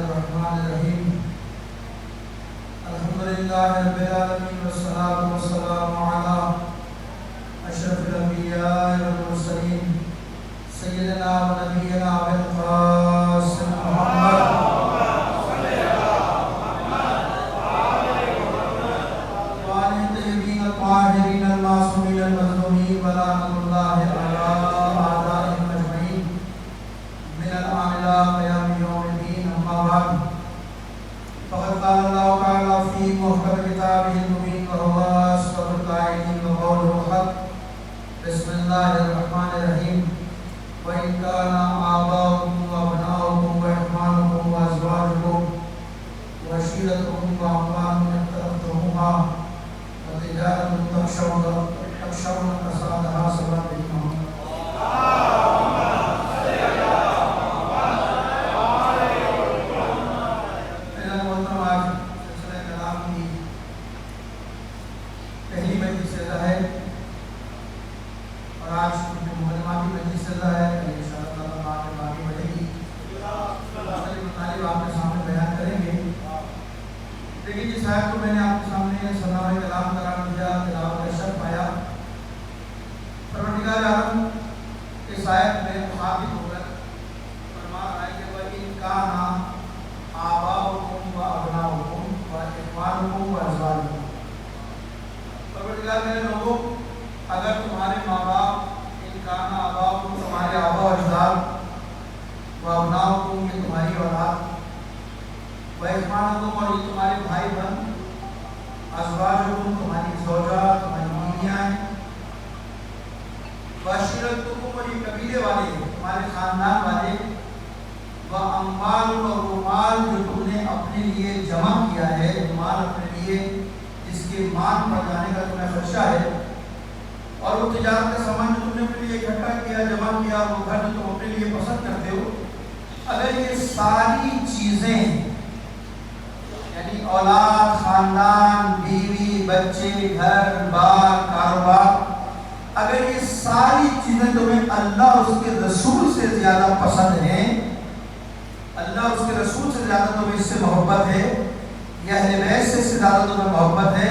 الرحمن الرحیم الحمدللہ رب العالمین والصلاة والسلام علی اشرف الانبیاء والمرسلین سیدنا و نبینا بالقاسم محمد وعلى الطیبین الطاہرین المعصومین المظلومین ولعنۃ اللہ علی اعدائهم اجمعین من الآن إلى قیام یوم الدین. اما بعد فقد قال الله تعالى في محكم كتابه المبين وهو أصدق القائلين وقوله الحق. بسم الله الرحمن الرحيم. وإن كان آباؤكم وأبناؤكم وإخوانكم وأزواجكم وعشيرتكم وأموال اقترفتموها وتجارة تخشون كسادها فسبحوا کو میں نے آپ کے سامنے سناوے کلام قرار دیا، تلاوت کا شرف پایا. پروردگار عالم اس آیت میں مخاطب ہو کر فرما رہا ہے کہ وَإِن كَانَ آبَاؤُكُمْ وَأَبْنَاؤُكُمْ وَإِخْوَانُكُمْ وَأَزْوَاجُكُمْ. پروردگار میرے لوگوں، اگر تمہارے ماں باپ، ان کان آباؤکم تمہارے آبا و اجداد، وابناؤکم یہ تمہاری اولاد، وإخوانكم اور یہ تمہارے بھائی بہن، ازواجکم تمہاری زوجہ تمہاری بیویاں ہیں، وعشیرتکم اور یہ قبیلے والے تمہارے خاندان والے، واموال اور وہ مال جو تم نے اپنے لیے جمع کیا ہے، مال اپنے لیے جس کے مان پڑ جانے کا تمہیں خدشہ ہے، اور وہ تجارت کا سامان جو تم نے اپنے لیے اکٹھا کیا، جمع کیا، وہ گھر جو تم اپنے لیے پسند کرتے ہو، اگر یہ ساری چیزیں یعنی اولاد، خاندان، بیوی، بچے، گھر بار، کاروبار، اگر یہ ساری چیزیں تمہیں اللہ اس کے رسول سے زیادہ پسند ہیں، اللہ اس کے رسول سے زیادہ تمہیں اس سے محبت ہے، یا اہل بیت سے زیادہ تمہیں محبت ہے،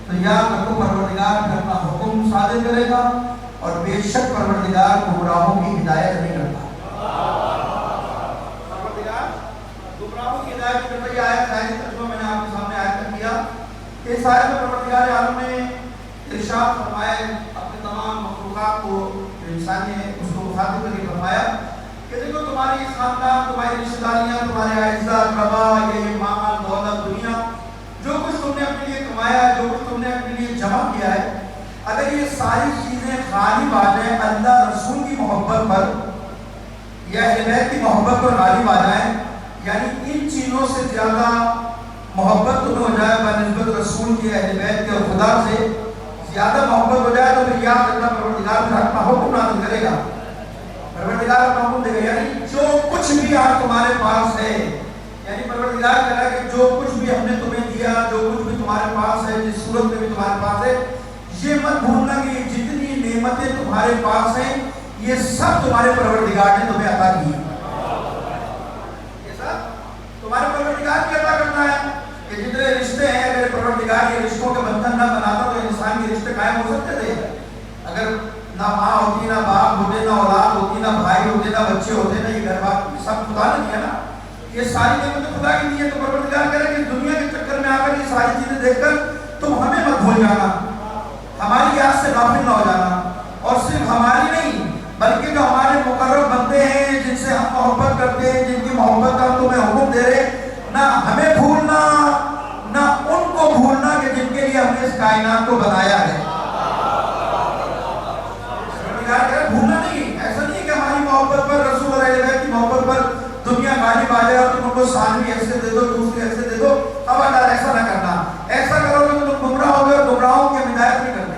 تو یاد رکھو پروردگار اپنا حکم صادر کرے گا، اور بے شک پروردگار گمراہوں کی ہدایت نہیں کرتا. یہ آیت ترجمہ میں نے آپ کے سامنے آیت کر دیا. اس آیت میں پروردگار عالم نے ارشاد فرمایا اپنے تمام مخلوقات کو، جو انسانی ہے اس کو مخاطب کر کے فرمایا کہ دیکھو تمہاری خاندان، تمہاری رشتہ داریاں، تمہارے اعزا اقربا، یہ مال دولت دنیا، جو کچھ تم نے اپنے لیے کمایا ہے، جو کچھ تم نے اپنے لیے جمع کیا ہے، اگر یہ ساری چیزیں غالب آ جائیں اللہ رسول کی محبت پر یا اہل بیت کی محبت پر غالب آ جائیں، یعنی ان چیزوں سے زیادہ محبت تمہیں ہو جائے بنسبت رسول کے، اہل بیت کے اور خدا سے زیادہ محبت ہو جائے، تو پھر یاد رکھنا پروردگار پھر اپنا حکم نازل کرے گا. پروردگار اپنا حکم دے گا، یعنی جو کچھ بھی آج تمہارے پاس ہے، یعنی پروردگار کہہ رہا ہے کہ جو کچھ بھی ہم نے تمہیں دیا، جو کچھ بھی تمہارے پاس ہے، جس صورت میں بھی تمہارے پاس ہے، یہ مت بھولنا کہ جتنی نعمتیں تمہارے پاس ہیں یہ سب تمہارے پروردگار نے تمہیں عطا کی. تمہارے پروردگار کی عطا کرنا ہے کہ جتنے رشتے ہیں، اگر پروردگار یہ رشتوں کے بندھن نہ بناتا تو انسان کے رشتے قائم ہو سکتے تھے؟ اگر نہ ماں ہوتی، نہ باپ ہوتے، نہ اولاد ہوتی، نہ بھائی ہوتے، نہ بچے ہوتے، نہ یہ گھر بار، سب خدا نے دیا نا. یہ ساری نعمتیں خدا کی دی ہیں. تو پروردگار کہہ رہا ہے کہ دنیا کے چکر میں آ کر یہ ساری چیزیں دیکھ کر تم ہمیں مت بھول جانا، ہماری یاد سے غافل نہ ہو جانا. اور صرف ہماری نہیں بلکہ جو ہمارے مقرب بندے ہیں، جن سے ہم محبت کرتے ہیں، جن کی محبت کا ہم تمہیں حکم دے رہے، نہ ہمیں بھولنا نہ ان کو بھولنا کہ جن کے لیے ہم نے اس کائنات کو بنایا ہے. بھولنا نہیں، ایسا نہیں کہ ہماری محبت پر، رسول اور اہل بیت کی محبت پر دنیا غالب آ جائے اور تم ان کو ثانوی ایسے دے دو، دوسری ایسے دے دو. خبردار ایسا نہ کرنا. ایسا کرو گے تو تم گمراہ ہو گے، اور گمراہوں کی ہدایت نہیں کرتے.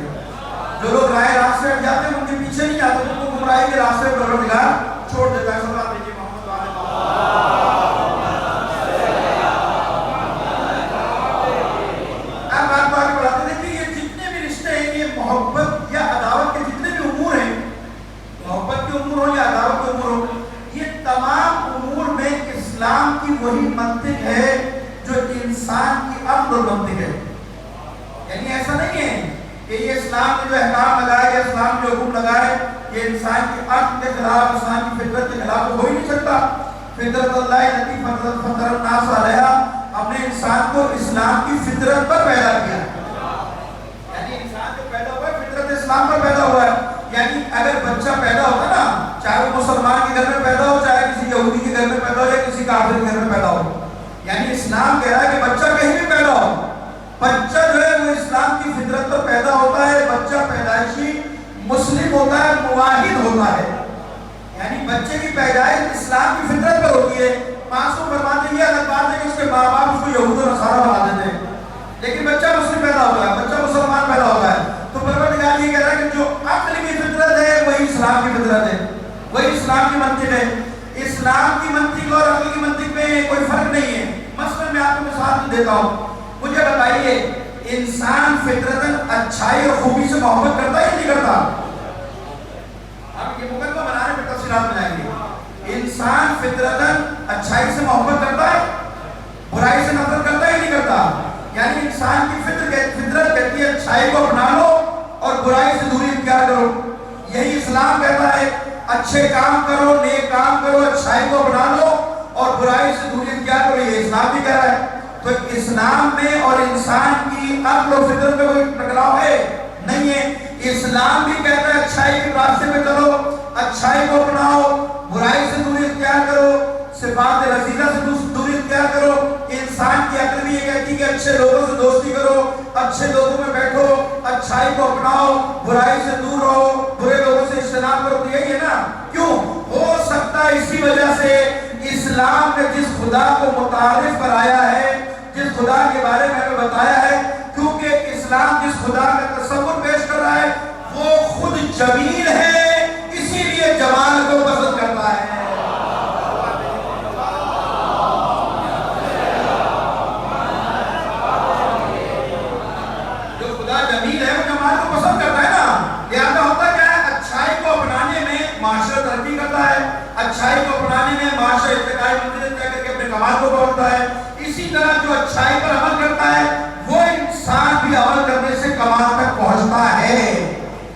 جو لوگ رائے راستے ہٹ جاتے ہیں ان کے پیچھے نہیں آتے، ان کو گمراہی کے راستے پر پروردگار چھوڑ دیتا ہے. صلی اللہ علیہ محبت یا عداوت کے جتنے بھی امور ہیں، محبت کے امور ہو یا عداوت کے امور ہو، یہ تمام امور میں اسلام کی وہی منطق ہے جو انسان کی عقل اور منطق ہے. یعنی ایسا نہیں ہے کہ یہ اسلام نے جو احکام لگائے یا اسلام جو حکم لگائے یہ انسان کی عقل کے خلاف، انسان کی فطرت کے خلاف ہو ہی نہیں سکتا. فطرت اللہ التی فطر الناس علیہا، ہم نے انسان کو اسلام کی فطرت پر پیدا کیا. یعنی انسان جو پیدا ہوا ہے فطرت اسلام پر پیدا ہوا ہے. یعنی اگر بچہ پیدا ہوتا نا، چاہے وہ مسلمان کے گھر میں پیدا ہو، چاہے کسی یہودی کے گھر میں پیدا ہو یا کسی کافر کے گھر میں پیدا ہو، یعنی اسلام کہہ رہا ہے کہ بچہ کہیں بھی پیدا ہو، بچہ جو ہے وہ اسلام کی فطرت پر پیدا ہوتا ہے. بچہ پیدائشی مسلم ہوتا ہے، موحد ہوتا ہے. یعنی بچے کی پیدائش اسلام کی فطرت پر ہوتی ہے. معصوم فرماتے ہیں یہ الگ بات ہے کہ اس کے ماں باپ اس کو یہود و نصارہ بنا دیتے ہیں، لیکن بچہ مسلم پیدا ہوتا ہے، بچہ مسلمان پیدا ہوتا ہے. تو پروردگار یہ کہہ رہا ہے کہ جو عقل کی فطرت ہے وہی اسلام کی فطرت ہے، وہی اسلام کی منطق ہے. اسلام کی منطق اور عقل کی منطق میں کوئی فرق نہیں ہے. مثلا میں آپ کو مثال دیتا ہوں. مجھے بتائیے انسان فطرتاً اچھائی اور خوبی سے محبت کرتا ہے یا نہیں کرتا؟ آپ یہ مقدمہ بنانے میں تفصیلات میں آئیں گے. انسان فطرتاً اچھائی سے محبت کرتا ہے، برائی سے نفرت کرتا ہے یا نہیں کرتا؟ یعنی انسان کی فطرت کہتی ہے اچھائی کو اپنا لو اور برائی سے دوری اختیار کرو. یہی اسلام کہتا ہے اچھے کام کرو، نیک کام کرو، اچھائی کو اپنا لو اور برائی سے دوری اختیار کرو. یہ اسلام بھی کہہ رہا ہے. تو اسلام میں اور انسان کی عقل و فطرت میں کوئی ٹکراؤ ہے نہیں ہے. اسلام بھی کہتا ہے اچھائی کے راستے میں چلو، اچھائی کو اپناؤ، برائی سے دوری اختیار کرو، صفات رذیلہ سے دوری اختیار کرو. انسان کی عقل بھی یہ کہتی ہے کہ اچھے لوگوں سے دوستی کرو، اچھے لوگوں میں بیٹھو، اچھائی کو اپناؤ، برائی سے دور رہو، برے لوگوں سے اجتناب کرو. یہی ہے نا. کیوں ہو سکتا ہے اسی وجہ سے اسلام نے جس خدا کو متعارف کرایا ہے، جس خدا کے بارے میں ہمیں بتایا ہے، کیونکہ اسلام جس خدا کا تصور پیش کر رہا ہے وہ خود جمیل ہے، اسی لیے جمال کو پسند کرتا ہے. جو خدا جمیل ہے وہ جمال کو پسند کرتا ہے نا. لہذا ہوتا کیا ہے، اچھائی کو اپنانے میں معاشرہ ترقی کرتا ہے، اچھائی کو اپنانے میں معاشرہ ارتقائی منزلیں طے کر کے اپنے کمال کو پہنچتا ہے. اسی طرح جو اچھائی پر عمل کرتا ہے وہ انسان بھی عمل کرنے سے کمال تک پہنچتا ہے.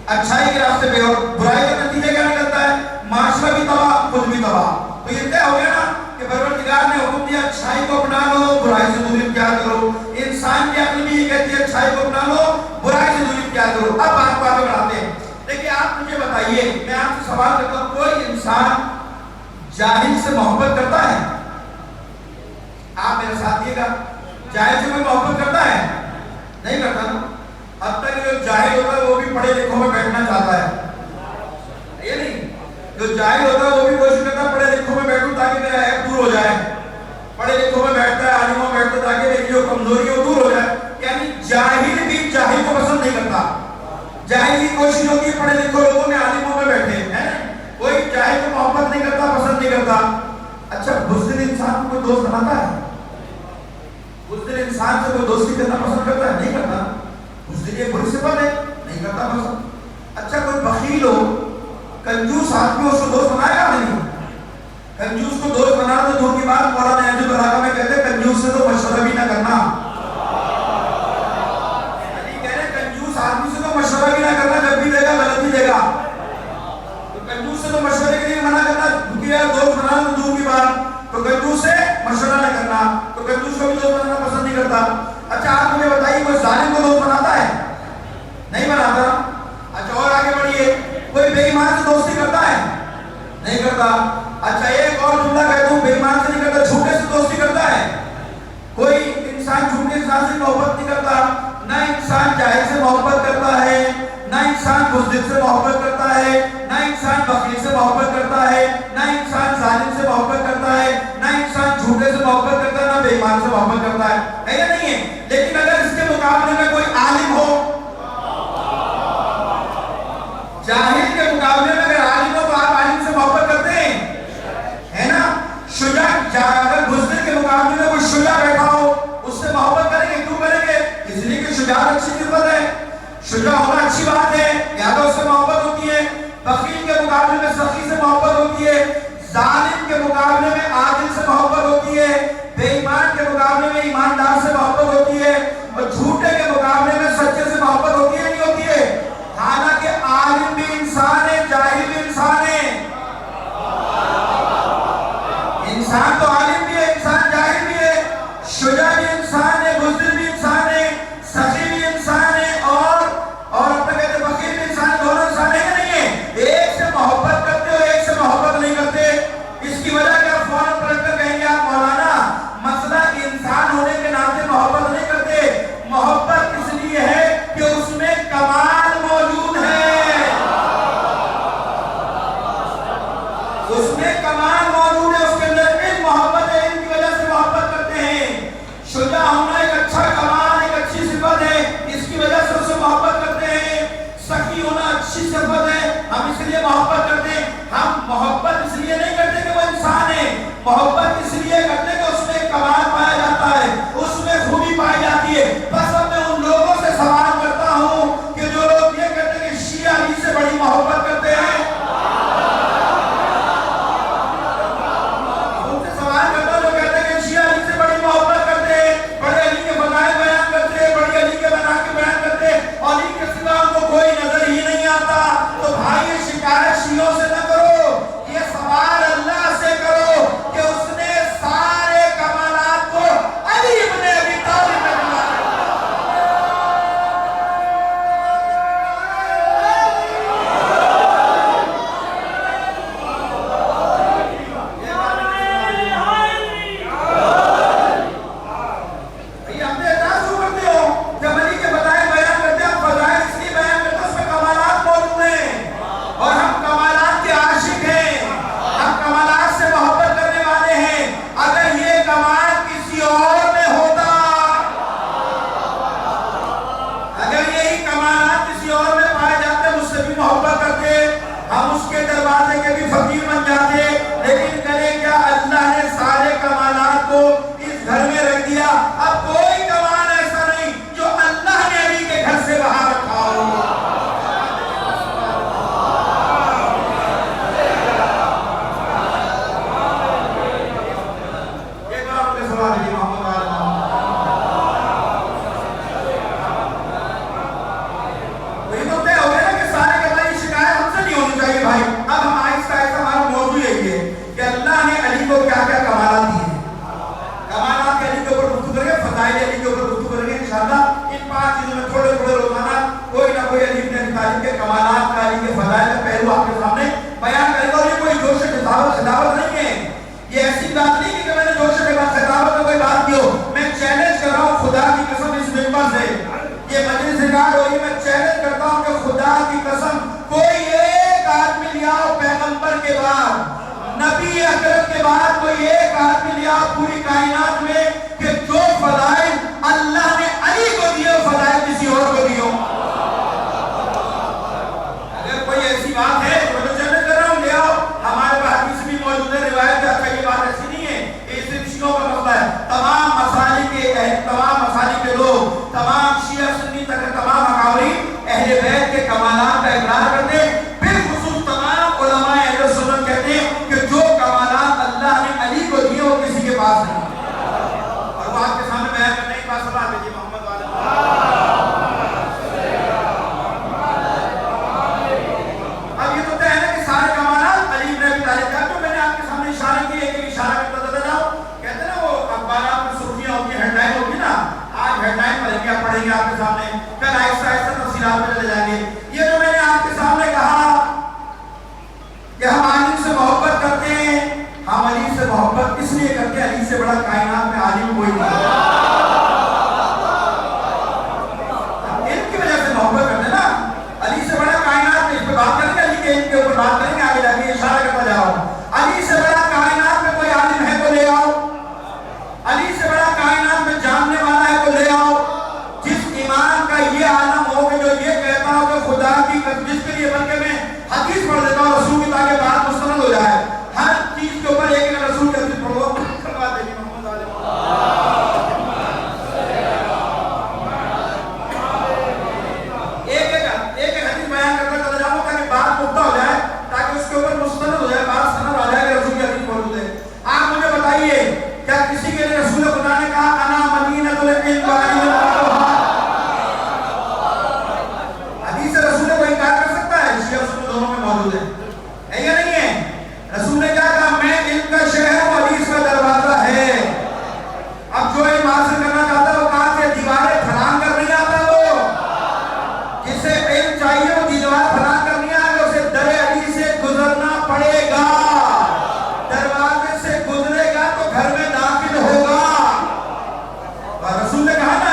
اچھائی کے راستے پہ اور برائی کا نتیجہ کیا نکلتا ہے؟ معاشرہ بھی تباہ، خود بھی تباہ. تو یہ طے ہو گیا نا کہ پروردگار نے حکم دیا اچھائی کو اپنا لو، برائی سے دوری اختیار کرو. انسان کی عقل بھی یہ کہتی ہے اچھائی کو اپنا لو، برائی سے دوری اختیار کرو. اب بات کو آگے بڑھاتے ہیں. دیکھیے آپ مجھے بتائیے، میں آپ سے سوال کرتا ہوں، کوئی انسان جاہل سے محبت کرتا ہے؟ آپ میرے ساتھ دیئے گا، جاہل سے کوئی محبت کرتا ہے؟ نہیں کرتا نا. اب تک جو جاہل ہوتا ہے وہ بھی پڑھے لکھوں میں بیٹھنا چاہتا ہے، یہ نہیں. جو جاہل ہوتا ہے وہ بھی کوشش کرتا ہے پڑھے لکھوں میں بیٹھوں تاکہ میرا عیب دور ہو جائے. پڑھے لکھوں میں بیٹھتا ہے، عالموں میں بیٹھتا ہے تاکہ میری جو کمزوری ہے وہ دور ہو جائے. یعنی جاہل بھی جاہل کو پسند نہیں کرتا. جاہل کی کوشش ہوتی ہے پڑھے لکھوں لوگوں میں عالموں میں بیٹھے ہیں، کوئی جاہل کو محبت نہیں کرتا، پسند نہیں کرتا. اچھا بزدل انسان کو کوئی دوست بناتا ہے؟ بزدل انسان سے کوئی دوستی کرنا پسند کرتا ہے؟ نہیں کرتا. بزدل یہ بری صفت ہے، نہیں کرتا پسند. اچھا کوئی بخیل ہو، کنجوس آدمی اس کو دوست بنائے گا نہیں؟ کنجوس کو دوست بنانا تو دور کی بات. مولانا نہج البلاغہ میں کہتے ہیں کنجوس سے تو مشورہ بھی نہ کرنا. یعنی کہہ رہے کنجوس آدمی سے تو مشورہ بھی نہ کرنا، جب بھی دے گا غلطی دے گا. تو کنجوس سے تو مشورے کے لیے منع کرنا، دوست بنانا تو دور کی بات. تو کنجوس سے مشورہ نہ کرنا، تو کنجوس کو بھی دوست بنانا پسند نہیں کرتا. اچھا آپ مجھے بتائیے کوئی ظالم کو دوست بناتا ہے؟ نہیں بناتا. اچھا اور آگے بڑھیے، کوئی بے ایمان سے دوستی کرتا ہے؟ نہیں کرتا. اچھا ایک اور جملہ کہتا ہوں، بے ایمان سے نہیں کرتا، جھوٹے سے دوستی کرتا ہے؟ کوئی انسان جھوٹے انسان سے محبت نہیں کرتا. نہ انسان جاہل سے محبت کرتا ہے، نہ انسان بزدل سے محبت کرتا ہے، نہ انسان بخیل سے محبت کرتا ہے، نہ انسان ظالم سے محبت کرتا ہے، نہ انسان جھوٹے سے محبت کرتا ہے، نہ بے ایمان سے محبت کرتا ہے یا نہیں ہے. لیکن اگر اس کے مقابلے میں کوئی عالم ہو، جاہل کے مقابلے میں اگر عالم ہو تو آپ عالم سے محبت کرتے ہیں، ہے نا. شجاع، اگر بزدل کے مقابلے میں کوئی شجاع بیٹھا ہو اس سے محبت کریں گے. کیوں کریں گے؟ اس لیے کہ شجاعت اچھی نسبت ہے، شجاع ہونا اچھی بات ہے، لہذا اس سے محبت ہوتی ہے. بخیل کے مقابلے میں سخی سے محبت ہوتی ہے، ظالم کے مقابلے میں عادل سے محبت ہوتی ہے. فضائل علی کے اوپر گفتگو کریں گے انشاءاللہ. ان 5 چیزوں میں تھوڑے تھوڑے روزانہ کوئی نہ کوئی علی بن ابی طالب کے کمالات کا، علی کے فضائل کا پہلو آپ کے سامنے بیان کرے گا. اور یہ کوئی جوش خطابت نہیں ہے، یہ ایسی بات نہیں کہ میں نے جوش کے بعد خطابت میں کوئی بات کی ہو. میں چیلنج کر رہا ہوں خدا کی قسم اس ممبر سے، یہ مجلس ریکارڈ ہو رہی ہے، میں چیلنج کرتا ہوں کہ خدا کی قسم کوئی ایک آدمی لیا ہو پیغمبر کے بعد، نبی اکرم کے بعد کوئی ایک آدمی لیا پوری کائنات میں کہ جو فضائل اللہ نے علی کو دیے فضائل کسی اور کو دیے. اگر کوئی ایسی بات ہے تو میں چیلنج کر رہا ہوں، لے آؤ. ہمارے پاس حدیث بھی موجود ہے، روایت ہے. اچھا یہ بات ایسی نہیں ہے، یہ صرف شیعوں کا مسئلہ ہے. تمام مسالک کے لوگ، تمام شیعہ سنی تک تمام اکابرین اہل بیت کے کمالات کا اقرار کرتے ہیں. بالخصوص تمام علماء اہل سنت کہتے ہیں کہ جو کمالات اللہ نے علی کو دیے وہ کسی کے پاس نہیں. اور وہ آپ کے سامنے بیان کرنے کی بات سنا دیجیے محمد والے. اب یہ تو طے ہے نا کہ سارے کمالات علی بن ابی طالب کا. جو میں نے آپ کے سامنے اشارہ کیے ایک اشارہ کرتا چلا جاؤ. کہتے ہیں نا وہ اخبارات میں سرخیاں ہوتی ہیں، ہیڈ لائن ہوتی ہے نا. آج ہیڈ لائن پڑھیں گے آپ کے سامنے، کل آہستہ آہستہ تفصیلات میں چلے جائیں گے. یہ جو میں نے آپ کے سامنے کہا کہ ہم عالم سے محبت کرتے ہیں، ہم علی سے محبت اس لیے کرتے ہیں، علی سے بڑا کائنات میں عالم کوئی نہیں. علم کی وجہ سے محبت کرتے ہیں نا، علی سے بڑا کائنات میں. اس پہ بات کریں گے، علی کے علم کے اوپر بات کریں گے آگے جا کے. اشارہ کرتا جا رہا ہوں، علی سے بڑا کائنات میں کوئی عالم ہے تو لے آؤ. علی سے بڑا کائنات میں جاننے والا ہے تو لے آؤ. جس ایمان کا یہ عالم ہو کہ جو یہ کہتا ہو کہ خدا کی جس کے لیے بلکہ میں حدیث پڑھ دیتا ہوں رسول کی تاکہ بات مستند ہو جائے. ہر چیز کے اوپر ایک رسول کی حدیث پڑھو کروا دیجیے محمد عالم. ایک حدیث بیان کرتا چلا جاؤں تاکہ بات مبتہ ہو جائے، تاکہ اس کے اوپر مستند ہو جائے، بات سند آ جائے کہ رسول کی حدیث موجود ہے. آپ مجھے بتائیے کیا کسی کے لیے رسول خدا نے کہا انا مدینۃ العلم وعلی حدیث رسول کو انکار کر سکتا ہے؟ شیعہ سنی دونوں میں موجود ہے یا نہیں ہے؟ رسول نے کیا کہا؟ میں علم کا شہر ہوں، حدیث کا دروازہ ہے. اب جو علم حاصل کرنا چاہتا ہے وہ کہاں سے دیواریں پھلانگ کر نہیں آتا. وہ جسے علم چاہیے وہ دیوار پھلانگ کر نہیں آئے گا، اسے در علی سے گزرنا پڑے گا. دروازے سے گزرے گا تو گھر میں داخل ہوگا. اور رسول نے کہا نا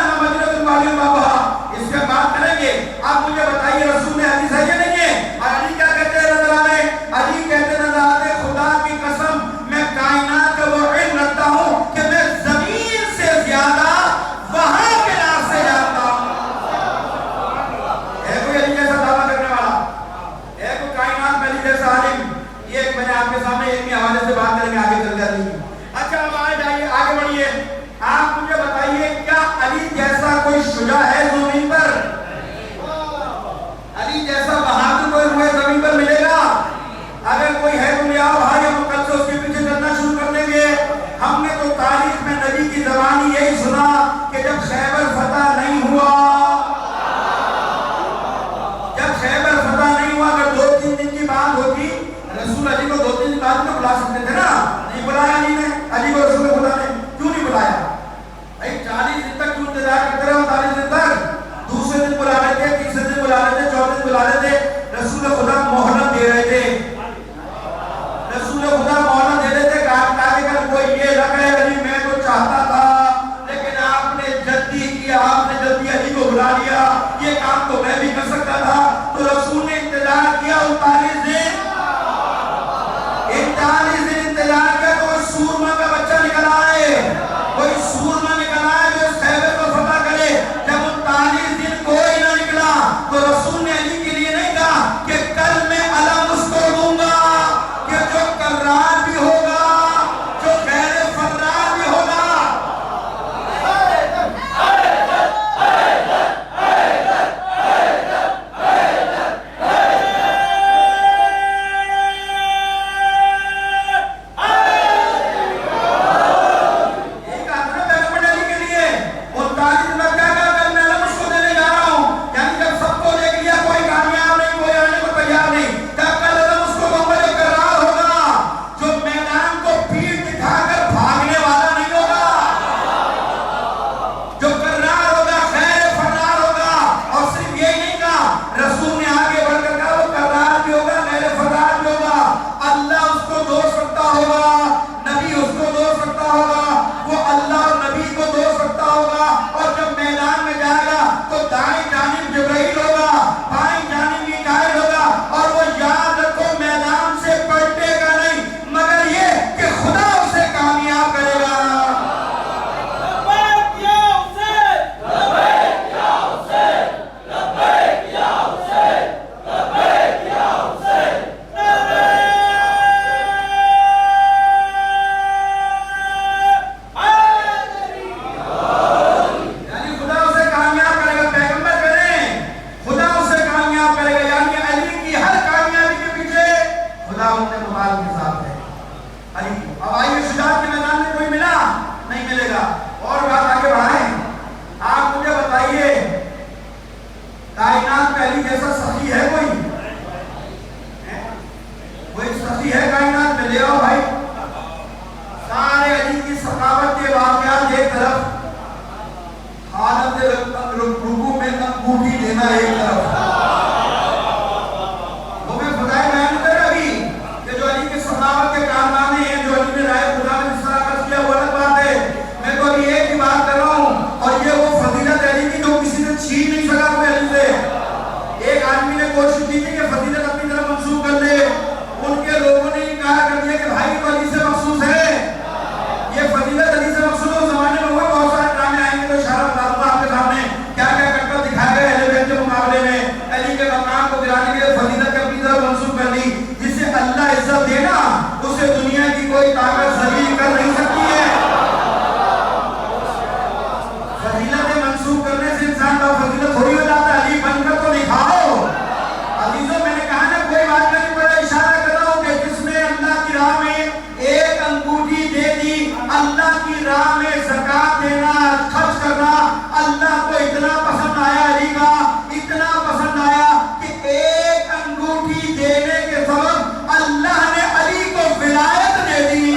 دینا، خرچ کرنا اللہ کو اتنا پسند آیا، علی کا اتنا پسند آیا کہ ایک انگوٹھی دینے کے سبب اللہ نے علی کو ولایت دے دی۔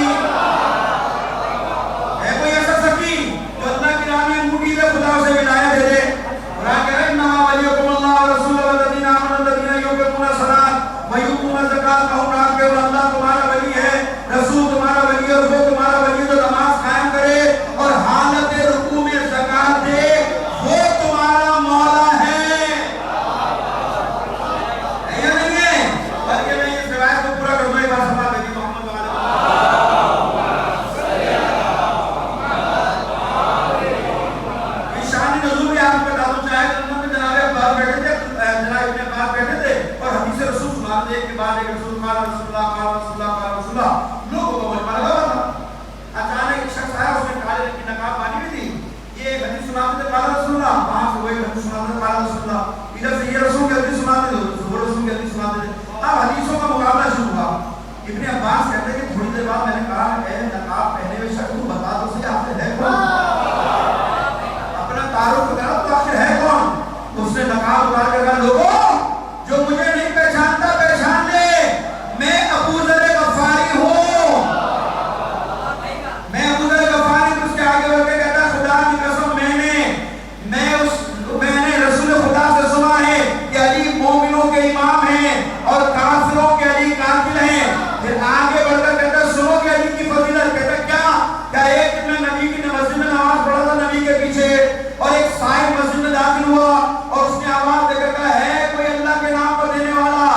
ہے کوئی ایسا سکی جو اللہ کی راہ میں انگوٹھی سے خدا سے ولایت دے دے؟ قرآن کہہ رہا ہے انما ولیکم اللہ ورسولہ والذین آمنوا الذین یقیمون الصلاۃ ویؤتون الزکاۃ وهم راکعون۔ اللہ تمہارا ولی ہے، رسول تمہارا ولی ہے، اور وہ تمہارا ولی جو نماز قائم کرے اور حالت رکوع میں زکات دے، وہ تمہارا مولا ہے۔ یا نہیں ہے؟ بلکہ میں اس روایت کو پورا کروں، ایک بار سمجھا دیجیے محمد شان نزول بھی آپ بتا دوں، چاہے جناب عباس بیٹھے تھے، جناب ابن عباس بیٹھے تھے اور حدیث رسول سنا دے کے بعد ایک رسول قال رسول اللہ قال رسول اللہ قال رسول اللہ، لوگوں کو مجمع لگا ہوا تھا۔ اچانک ایک شخص آیا، اس نے کالے رنگ کی نقاب باندھی ہوئی تھی، یہ ایک حدیث سناتے تھے قال رسول اللہ، وہاں سے وہی حدیث سناتے تھے قال رسول اللہ، ادھر سے یہ رسول کی حدیث سناتے تھے، وہ رسول کی حدیث سناتے تھے۔ اب حدیثوں کا مقابلہ شروع ہوا۔ ابن عباس کہتے ہیں کہ تھوڑی دیر بعد میں نے کہا اے نقاب پہنے ہوئے شخص تو بتا دو صحیح آپ ہے کون، اپنا تعارف کرا تو آخر ہے کون؟ اس نے نقاب اتار کے کہا لوگوں جو مجھے نہیں پہچانتا پہچان لے، میں ابو ذر غفاری ہوں، میں ابو ذر غفاری۔ اس کے آگے بڑھ کے کہتا خدا کی قسم میں نے رسول خدا سے سنا ہے کہ علی مومنوں کے امام ہیں اور کافروں کے علی قاتل ہیں۔ پھر آگے بڑھ کر کہتا سنو کہ علی کی فضیلت، کہتا کیا ایک دن میں نبی کی مسجد میں نماز پڑھا تھا نبی کے پیچھے، اور ایک صاحب مسجد میں داخل ہوا اور اس نے آواز دے کر کہا ہے کوئی اللہ کے نام پر دینے والا؟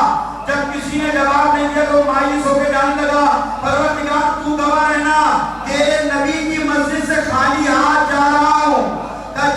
جب کسی نے جواب نہیں دیا تو مایوس ہو کے جانے لگا پروردگار تو گواہ رہنا تیرے نبی کی مسجد سے خالی ہاتھ جا رہا ہوں۔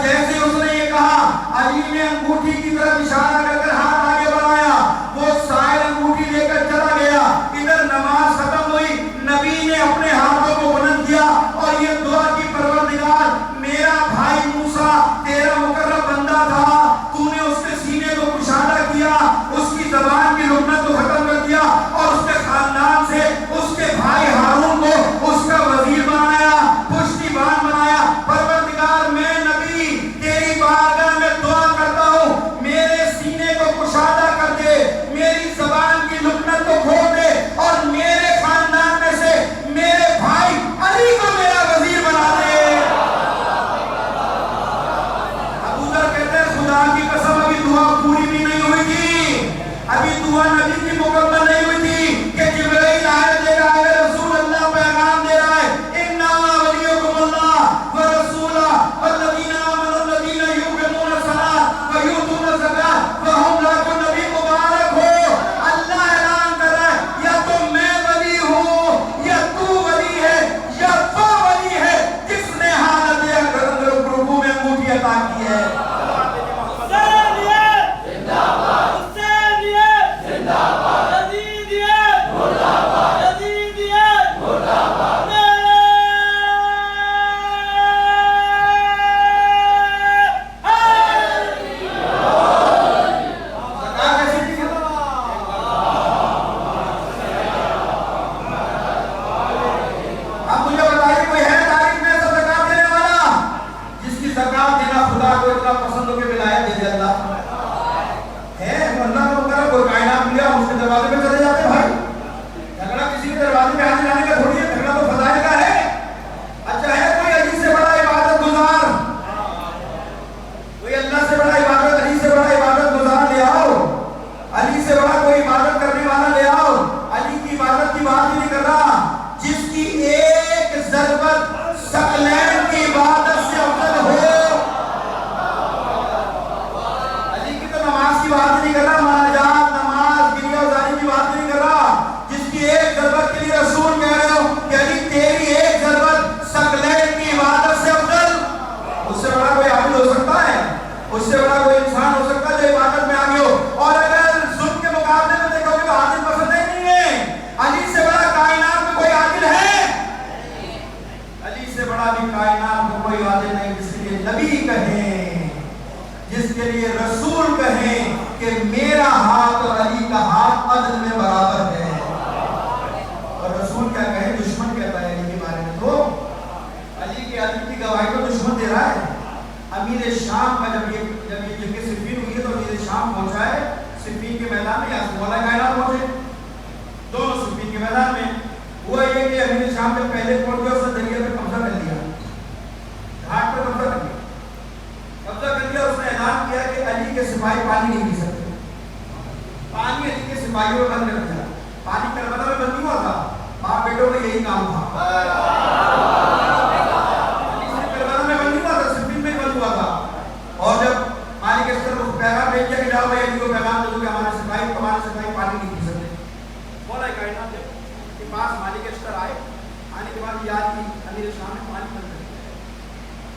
جیسے اس نے یہ کہا علی نے انگوٹھی کی طرف اشارہ کر کر ہاتھ آگے بڑھایا، وہ سائر انگوٹھی لے کر چلا گیا۔ ادھر نماز ختم ہوئی، نبی نے اپنے ہاتھوں کو بلند کیا اور یہ دعا کی پروردگار میرا بھائی موسیٰ تیرا مقرب بندہ تھا، تو نے اس کے سینے کو کشادہ کیا، اس کی زبان کی لکنت کو ختم کر دیا اور اس کے خاندان سے اس کے بھائی ہارون کو اس کا وزیر بنایا، پشتیبان بنایا۔ پروردگار میں نبی تیری بارگاہ میں دعا کرتا ہوں میرے سینے کو کشادہ کر دے، میری زبان کی لکنت کو کھول دے اور میرے خاندان میں سے میرے بھائی علی کو میرا وزیر بنا دے۔ ابو ذر کہتے ہیں خدا کی قسم ابھی دعا پوری بھی نہیں ہوئی تھی، ابھی دعا نبی کی مکمل نہیں ہوئی تھی کہ جبرائیل آئے دے رہا ہے، رسول اللہ پیغام دے رہا ہے انما ولیکم اللہ ورسولہ والذین آمنوا الذین یقیمون الصلاۃ ویؤتون الزکاۃ وهم راکعون۔ نبی مبارک ہو، اللہ اعلان کر رہا ہے یا تو میں ولی ہوں یا تو ولی ہے یا وہ ولی ہے جس نے حالت رکوع میں انگوٹھی عطا کی ہے۔ گواہی تو دشمن دے رہا ہے. امیر شام کا جب یہ جنگ صفین ہوئی ہے تو امیر شام پہنچا ہے صفین کے میدان میں, یا مولا کائنات پہنچے دونوں صفین کے میدان میں. ہوا یہ کہ امیر شام جب پہلے پہنچ گیا اس نے دریا پہ قبضہ کر لیا, گھاٹ پہ قبضہ کر لیا. اس نے اعلان کیا کہ علی کے سپاہی پانی نہیں پی سکتے, پانی علی کے سپاہیوں کو بند کر دیا. پانی کربلا میں بند نہیں ہوا تھا, باپ بیٹوں کا یہی کام تھا. کربلا میں بند نہیں ہوا تھا, صفین میں بند ہوا تھا. اور جب مالک اشتر کو پیغام بھیج دیا کہ جاؤ بھائی علی کو پیغام دے دو کہ ہمارے سپاہی پانی نہیں پی سکتے. مولا کائنات کے پاس مالک اشتر آئے, آنے کے بعد یاد کی امیر شام نے پانی بند کر دیا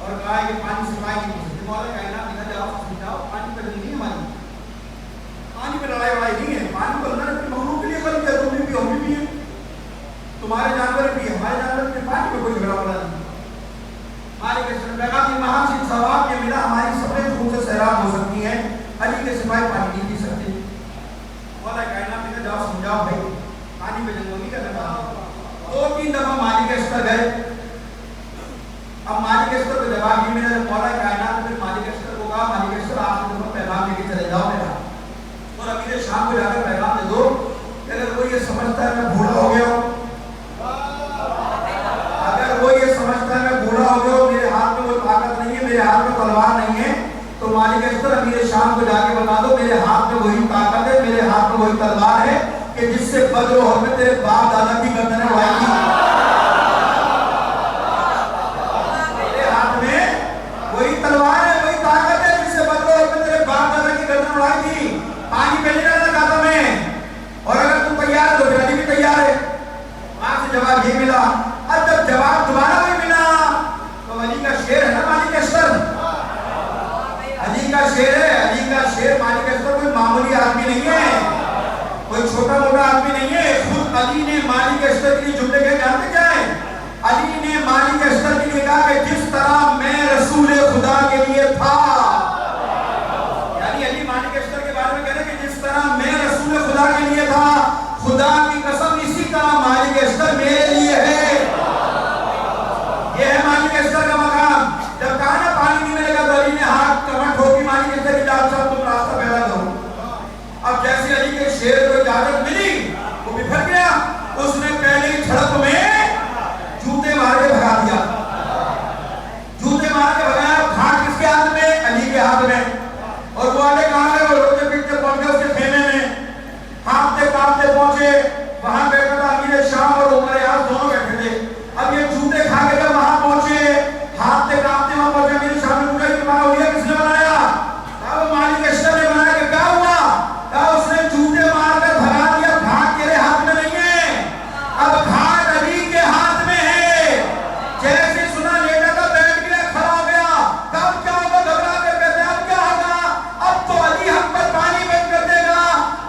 اور کہا کہ پانی سپاہی نہیں پی سکتے. مولا کائنات نے کہا جاؤ سمجھاؤ پانی پہ نہیں ہے, ہماری پانی پہ لڑائی وڑائی نہیں ہے. پانی کو اللہ نے اپنی مخلوق کے لیے بند کیا, تم بھی ہم بھی ہیں, تمہارے جانور بھی ہیں, ہمارے جانور بھی. پانی پہ کوئی جھگڑا والا نہیں. مالک اشتر نے کہا کہ وہاں سے ثواب یہ ملا, ہماری سفید خون سے سیراب ہو سکتی ہے, علی کے سپاہی پانی نہیں پی سکتے. مولا کائنات نے کہا جاؤ سمجھاؤ بھائی پانی پہ جنگ نہیں کرنا. 2-3 دفعہ مالک اشتر گئے. اب مالک اشتر کو جواب نہیں ملا. مولا کائنات نے مالک اشتر کو کہا مالک اشتر آپ دفعہ پیغام لے کے چلے جاؤ میرا, اور امیر شام کو جا کر پیغام دے دو کہ اگر کوئی یہ سمجھتا ہے میں بوڑھا ہو گیا ہوں, اگر وہ یہ سمجھتا ہے میں بوڑھا ہو گیا ہوں, میرے ہاتھ میں کوئی طاقت نہیں ہے, میرے ہاتھ میں تلوار نہیں ہے, تو مالک اشتر امیر شام کو جا کے بتا دو میرے ہاتھ میں وہی طاقت ہے, میرے ہاتھ میں وہی تلوار ہے کہ جس سے بدر و احد میں تیرے باپ دادا کی گردنیں اڑائی تھی. میرے ہاتھ میں وہی تلوار ہے, وہی طاقت ہے جس سے بدر و احد میں تیرے باپ دادا کی گردنیں اڑائی تھی. پانی پہ نہیں ڈالنا چاہتا میں, اور اگر تم تیار ہے تو پھر علی بھی تیار ہے. وہاں سے جواب یہ ملا. اب جب جواب دوبارہ بھی ملا تو علی کا شیر ہے نا مالک اشتر, علی کا شیر ہے. علی کا شیر مالک اشتر کوئی معمولی آدمی نہیں ہے, کوئی چھوٹا موٹا آدمی نہیں ہے. خود علی نے مالک اشتر کے لیے جملے کے جانتے کیا ہے؟ علی نے مالک اشتر کے لیے کہا کہ جس طرح میں رسول خدا کے لیے تھا, یعنی علی مالک اشتر کے بارے میں کہہ رہے کہ جس طرح میں رسول خدا کے لیے تھا, خدا کی قسم اسی طرح مالک اشتر میرے لیے ہے. یہ ہے مالک اشتر کا مقام. جب کہا نا پانی نہیں ملے گا تو علی نے ہاتھ کمر ٹھوکی مالک اشتر کی جان صاحب تم راستہ پیدا کرو. اب جیسے علی کے شیر کو اجازت ملی وہ بفر گیا. اس نے پہلی جھڑپ میں جوتے مار کے بھگا دیا, جوتے مار کے بھگایا. گھاٹ کس کے ہاتھ میں؟ علی کے ہاتھ میں. اور وہ آگے کہاں گئے؟ وہ روتے پیٹتے پہنچ گئے اس کے خیمے میں, کانپتے کانپتے پہنچے. وہاں بیٹھا تھا امیر شام اور عمر یاز دونوں بیٹھے تھے. اب یہ جوتے کھا کے جب وہاں پہنچے, ہاتھتے کانپتے وہاں پہنچے, امیر شام نے پوچھا کہ تمہارا اولیا کس نے بنایا؟ کہا وہ مالک اشتر نے بنایا. کہ کیا ہوا؟ کہا اس نے جوتے مار کر بھگا دیا. گھاٹ تیرے ہاتھ میں نہیں ہے, اب گھاٹ علی کے ہاتھ میں ہے. جیسے سنا لیٹا تھا بیٹھ گیا, کھڑا ہو گیا. کب کیا ہوگا؟ گھبرا کر کہتے اب کیا ہوگا؟ اب تو علی ہم پر پانی بند کر دے گا.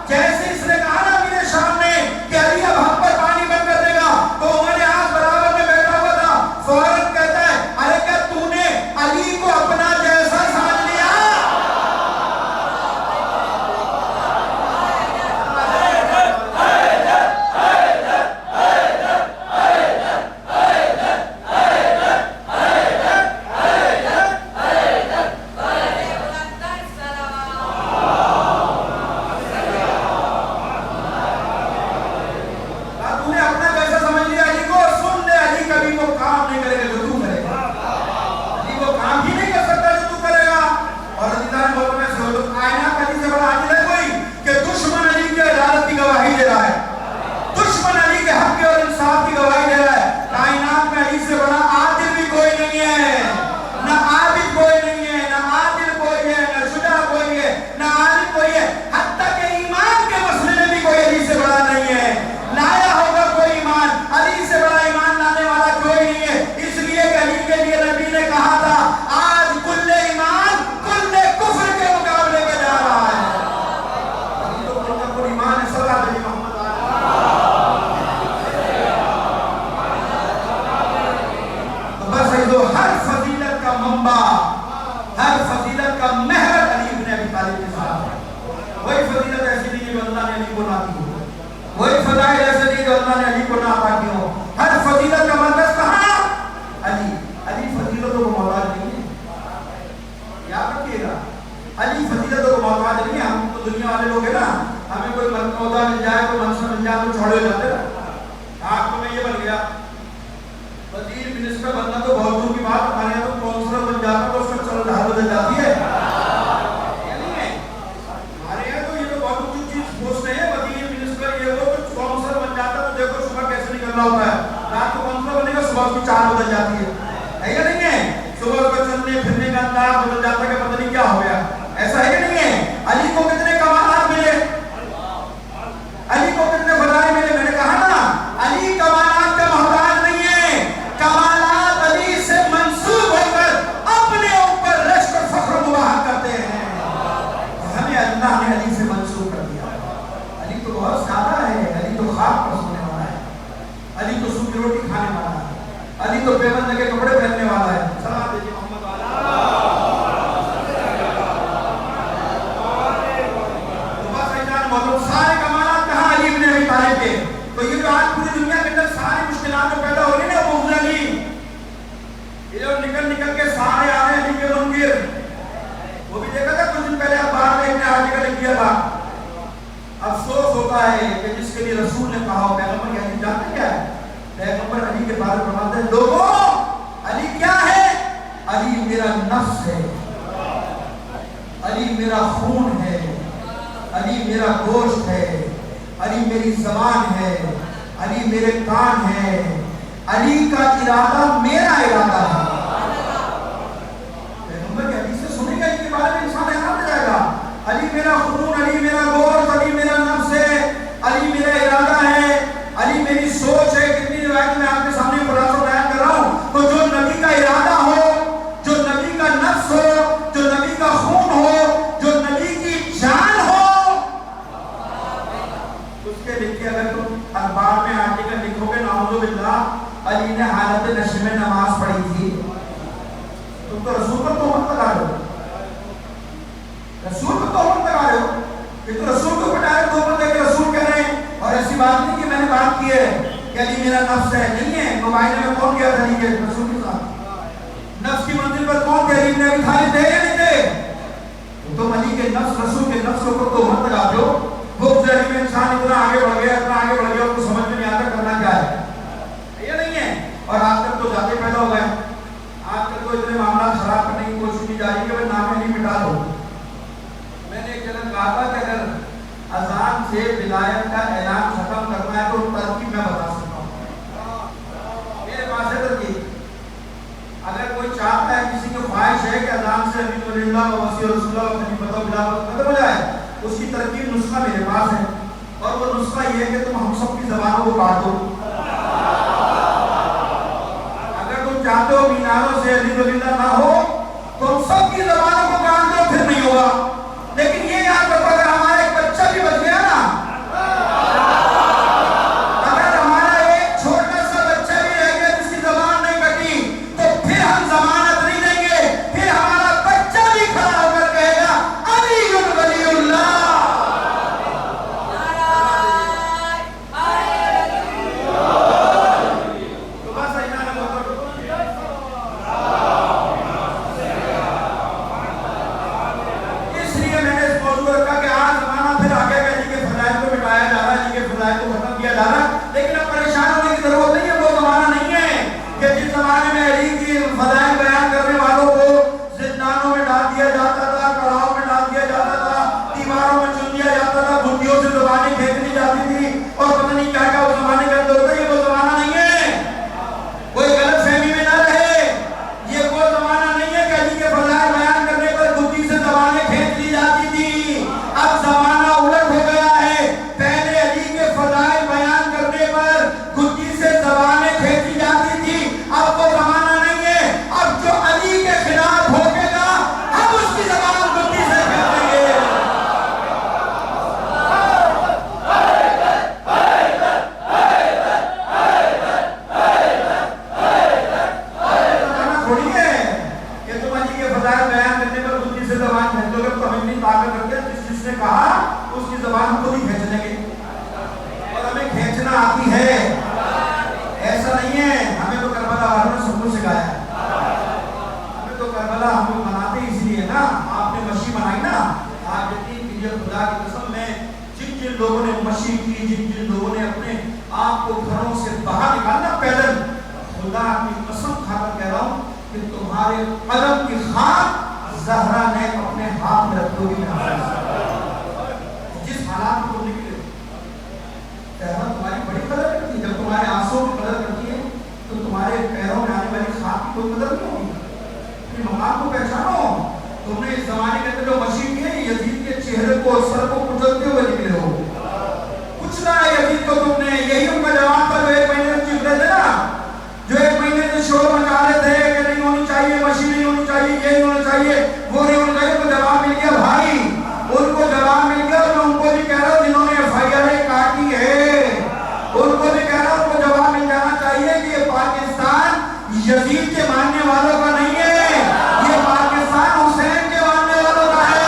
جیسے اس نے کہا نا امیر شام نے کہ علی اب ہم پر پانی بند کر دے گا, تو عمر یاز برابر میں بیٹھا ہوا تھا. فوراً کہتا ہے ارے کیا تو نے علی کو اپنا جیسا سمجھ لیا؟ وہی فضائل ایسے نہیں جو اللہ نے علی کو نہ عطا کی ہو. ہر فضیلت کا مرکز کہاں؟ علی. علی فضیلتوں کو دماغ بدل جاتا ہے کہ پتہ نہیں کیا ہو گیا. ایسا ہے کہ نہیں ہے؟ علی کو کتنے کمالات ملے, علی کو کتنے فضائل ملے. میں نے کہا نا علی کمالات کا محتاج نہیں ہے, کمالات علی سے منسوب ہو کر اپنے اوپر رشک اور فخر و مباح کرتے ہیں. ہمیں اللہ نے علی سے منسوب کر دیا. علی تو بہت سادہ ہے, علی تو خاک پر سونے والا ہے, علی تو سوکھی روٹی کھانے والا ہے, علی تو پیغمبر کے کپڑے پہننے والا ہے. سلام دیجیے محمد والا. سارے کمالات کہاں علی ابن ابی طالب کے. تو یہ جو آج پوری دنیا کے اندر ساری مشکلات پیدا ہو رہی نا, وہ علی یہ جو نکل کے سارے آ رہے ہیں علی کے منکر. وہ بھی دیکھا تھا کچھ دن پہلے اخبار میں ایک آرٹیکل کیا تھا. افسوس ہوتا ہے کہ جس کے لیے رسول نے کہا ہو, پیغمبر کہتے ہیں جانتے کیا ہے؟ پیغمبر علی کے بارے میں فرماتے ہیں لوگوں علی کیا ہے؟ علی میرا نفس ہے, علی میرا خون ہے, علی میرا گوشت ہے, علی میری زبان ہے, علی میرے کان ہے, علی کا ارادہ میرا ارادہ ہے. پیغمبر کے حدیث سے سنے گا علی کے بارے میں انسان حیران ہو جائے گا. علی میرا خون, علی میرا گوشت, علی میرا نفس ہے, علی میرا ارادہ ہے, علی میری سوچ ہے. کتنی روایت میں آپ کے سامنے خلاصہ بیان کر رہا ہوں. تو جو نبی کا ارادہ ہو, جو نبی کا نفس ہو, جو نبی کا خون ہو, جو نبی کی جان ہو, اس کے لکھ کے اگر تم اخبار میں آرٹیکل لکھو گے نعوذ باللہ علی نے حالت نشے میں نماز پڑھی تھی, تم تو رسول پر تہمت لگا رہے ہو. رسول پر تہمت لگا رہے ہو. یہ تو رسول کو ڈائریکٹ تہمت ہے کہ رسول کہہ رہے ہیں. اور ایسی بات نہیں کہ میں نے بات کی ہے کہ علی میرا نفس ہے, نہیں ہے. مباحثے میں کون گیا تھا علی کے رسول کے ساتھ؟ نفس کی منزل پر کون تھے؟ علی ابن ابی طالب تھے یا نہیں تھے؟ تم علی کے نفس, رسول کے نفس کو تہمت لگاتے ہو. بغض علی میں انسان اتنا آگے بڑھ گیا, اتنا آگے بڑھ گیا, اس کو سمجھ میں نہیں آتا کرنا کیا ہے. یہ نہیں ہے. اور آج تک تو جاتے پیدا ہو گئے. آج تک تو اتنے معاملات خراب کرنے کی کوشش کی جا رہی ہے کہ نام نہیں مٹا دو. میں نے ایک جگہ کہا تھا کہ اگر اذان سے ولایت کا اعلان ختم کرنا ہے تو ترکیب میں بتا سکتا ہوں. میرے پاس ہے ترکیب. اگر کوئی چاہتا ہے, کسی کی خواہش ہے کہ اذان سے امین ولی اللہ و وصی رسول اللہ و خلیفۃ و خلافت ختم ہو جائے, اس کی ترکیب نسخہ میرے پاس ہے. اور وہ نسخہ یہ ہے کہ تم ہم سب کی زبانوں کو کاٹ دو. اگر تم چاہتے ہو میناروں سے علی ولی اللہ نہ ہو تو ہم سب کی زبانوں کو کاٹ دو, پھر نہیں ہوگا. لیکن یہ یاد رکھو اگر ہمارا ایک بچہ بھی بچ گیا نا, اگر ہمارا ایک چھوٹا سا بچہ بھی رہ گیا جس کی زبان نہیں کٹی, تو پھر ہم ضمانت نہیں دیں گے. پھر ہمارا بچہ بھی کھڑا ہو کر کہے گا علی ولی اللہ. لیکن اب پریشان ہونے کی ضرورت نہیں ہے. وہ زمانہ نہیں ہے کہ جس زمانے میں علی کی فضائل بیان کرنے والوں کو زندانوں میں ڈال دیا جاتا تھا, کڑاہوں میں ڈال دیا جاتا تھا, دیواروں میں چن دیا جاتا تھا, بندیوں سے زبانیں کھینچ لی جاتی تھی اور پتہ نہیں کیا کیا اس زمانے کے اندر ہوتا. یہ وہ زمانہ نہیں ہے. کوئی غلط فہمی میں نہ رہے. یہ وہ زمانہ نہیں ہے کہ علی کے فضائل بیان کرنے پر بندی سے زبانیں کھینچ لی جاتی تھی. اب زمانہ الٹ ہو گیا ہے. پہلے علی کے فضائل بیان کرنے پر گدی سے زبانیں کھینچی جاتی تھی. اب وہ زمانہ نہیں ہے. اب جو علی کے خلاف بھوکے گا ہم اس کی زبان گدی سے کھینچیں گے. تھوڑی ہے کہ تم علی کے فضائل بیان کرنے پر گدی سے زبان کھینچو گے تو ہم اتنی طاقت رکھتے ہیں جس نے کہا اس کی زبان ہم کو نہیں کھینچ لیں گے. اور ہمیں کھینچنا آتی ہے. ایسا نہیں ہے. ہمیں تو کربلا والوں نے سب کچھ سکھایا ہے. ہمیں تو کربلا ہم لوگ مناتے اس لیے نا. آپ نے مشی منائی نا. آپ یقین کیجیے خدا کی قسم میں جن جن لوگوں نے مشی کی, جن جن لوگوں نے اپنے آپ کو گھروں سے باہر نکالنا پیدل, خدا کی قسم کھا کر کہہ رہا ہوں کہ تمہارے قلم کی خاک زہرا نے اپنے ہاتھ میں رکھ دو گی. جس حالات کو نکلے تمہاری بڑی قدر کرتی ہے. جب تمہارے آنسوں کی قدر کرتی ہے تو تمہارے پیروں میں آنے والی خاک کی کوئی قدر نہیں ہوگی. اپنے مقام کو پہچانو. تم نے اس زمانے کے اندر جو مشین کی ہے یزید کے چہرے کو اور سر کو کچلتے ہوئے نکلے ہو. کچھ نہ یزید کو تم نے. یہی ان کا جواب تھا جو ایک مہینے سے چیخ رہے تھے نا, جو ایک مہینے سے شور مچا رہے تھے کہ نہیں ہونی چاہیے مشین, نہیں ہونی چاہیے, یہ نہیں ہونا چاہیے, وہ نہیں ہونا چاہیے. ان کو جواب مل گیا بھائی, ان کو جواب مل گیا. اور میں ان کو بھی کہہ رہا ہوں جنہوں نے FIR کاٹی ہے ان کو بھی کہہ رہا ہوں, ان کو جواب مل جانا چاہیے کہ یہ پاکستان یزید کے ماننے والوں کا نہیں ہے, یہ پاکستان حسین کے ماننے والوں کا ہے.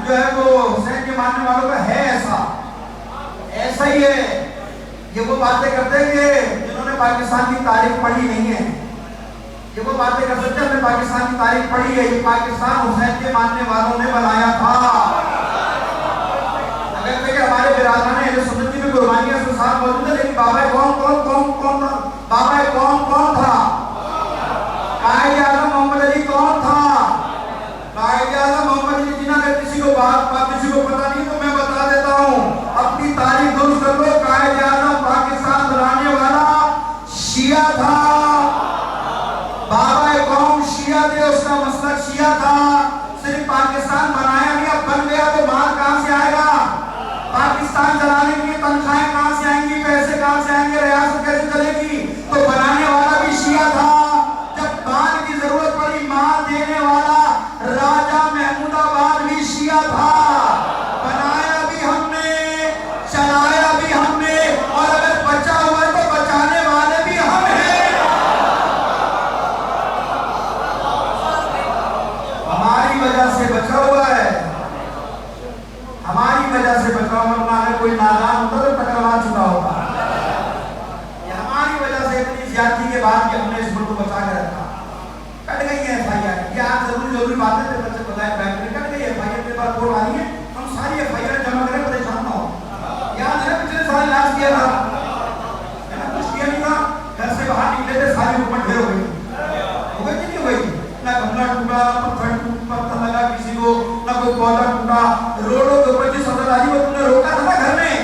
جو ہے وہ حسین کے ماننے والوں کا ہے, ایسا ہی ہے. یہ وہ باتیں کرتے ہیں کہ جنہوں نے پاکستان کی تاریخ پڑھی نہیں ہے, یہ وہ باتیں کر سکتے ہیں ہم نے پاکستان کی تاریخ پڑھی ہے. یہ پاکستان حسین کے ماننے والوں نے بنایا تھا. اگر کہ ہمارے برادران اہل سنت کی بھی قربانیاں اس کے ساتھ موجود ہے, لیکن بابا کون تھا؟ بابا کون تھا؟ قائد اعظم محمد علی کون تھا؟ قائد اعظم محمد علی جنہوں نے کسی کو پتہ نہیں تو میں بتا دیتا ہوں, اپنی تاریخ درست کر لو. قائد اعظم پاکستان بنانے والا شیعہ تھا. بابا قوم شیعہ تھے, اس کا مسلک شیعہ تھا. صرف پاکستان بنایا نہیں, اب بن گیا تو مال کہاں سے آئے گا؟ پاکستان چلانے کے لیے تنخواہیں کہاں سے آئیں گی, پیسے کہاں سے آئیں گے, ریاست کیسے چلے گی؟ تو بنانے والا بھی شیعہ تھا. جب مال کی ضرورت پڑی مال دینے والا راجہ محمود آباد بھی شیعہ تھا. بنایا بھی ہم نے, چلایا بھی ہم نے, اور اگر بچا ہوا ہے تو بچانے والے بھی ہم ہیں. ہماری وجہ سے بچا ہوا ہے, ہماری وجہ سے بچا ہوا, ورنہ اگر کوئی نادان ہوتا تو ٹکروا چکا ہوتا. یہ ہماری وجہ سے اتنی زیادتی کے بعد کہ ہم نے اس ملک کو بچا کے رکھا. کٹ گئی ہے FIR. یہ آپ ضروری باتیں تھے بچے بتائیں بینک میں کٹ گئی ہے FIR. کے بعد کوڑ آ رہی ہے, ہم ساری FIR جمع کریں, پریشان نہ ہو. یاد ہے پچھلے سال لاس کیا تھا, کچھ کیا نہیں تھا, گھر سے باہر نکلے تھے ساری حکومت ڈھیر ہو گئی کہ نہیں ہو گئی؟ نہ گملہ ٹوٹا, پتھر لگا کسی کو, نہ کوئی پودا ٹوٹا. روڈوں کے اوپر جس حضرت کو تم نے روکا تھا نا گھر میں,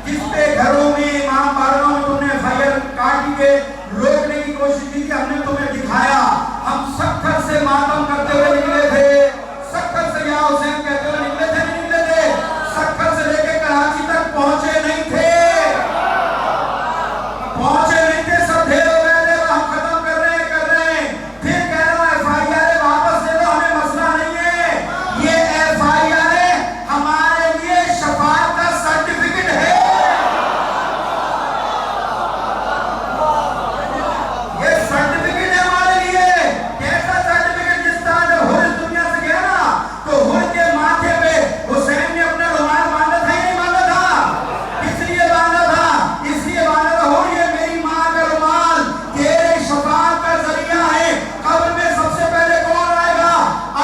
جس پہ گھروں میں امام بارگاہوں میں تم نے FIR کاٹ کے روکنے کی کوشش کی تھی, ہم نے تمہیں دکھایا. ہم سکھر سے ماتم کرتے ہوئے نکلے تھے, سکھر سے یا حسین کہتے ہوئے نکلے تھے, نہیں نکلے تھے. سکھر سے لے کے کراچی تک پہنچے نہیں تھے, سب ڈھیر ہو گئے تھے. ہم ختم کر رہے ہیں. پھر کہہ رہا ہوں FIR واپس لے لو, ہمیں مسئلہ نہیں ہے. یہ FIR ہمارے لیے شفاعت کا سرٹیفکیٹ ہے. یہ سرٹیفکیٹ ہے ہمارے لیے. کیسا سرٹیفکیٹ؟ جس طرح جب ہر اس دنیا سے گیا نا تو ہر کے ماتھے پہ حسین نے اپنا رومال باندھا تھا یا نہیں باندھا تھا؟ اس لیے باندھا تھا, اس لیے باندھا تھا. ہو یہ میری ماں کا رومال تیرے شفاعت کا ذریعہ ہے. قبر میں سب سے پہلے کون آئے گا؟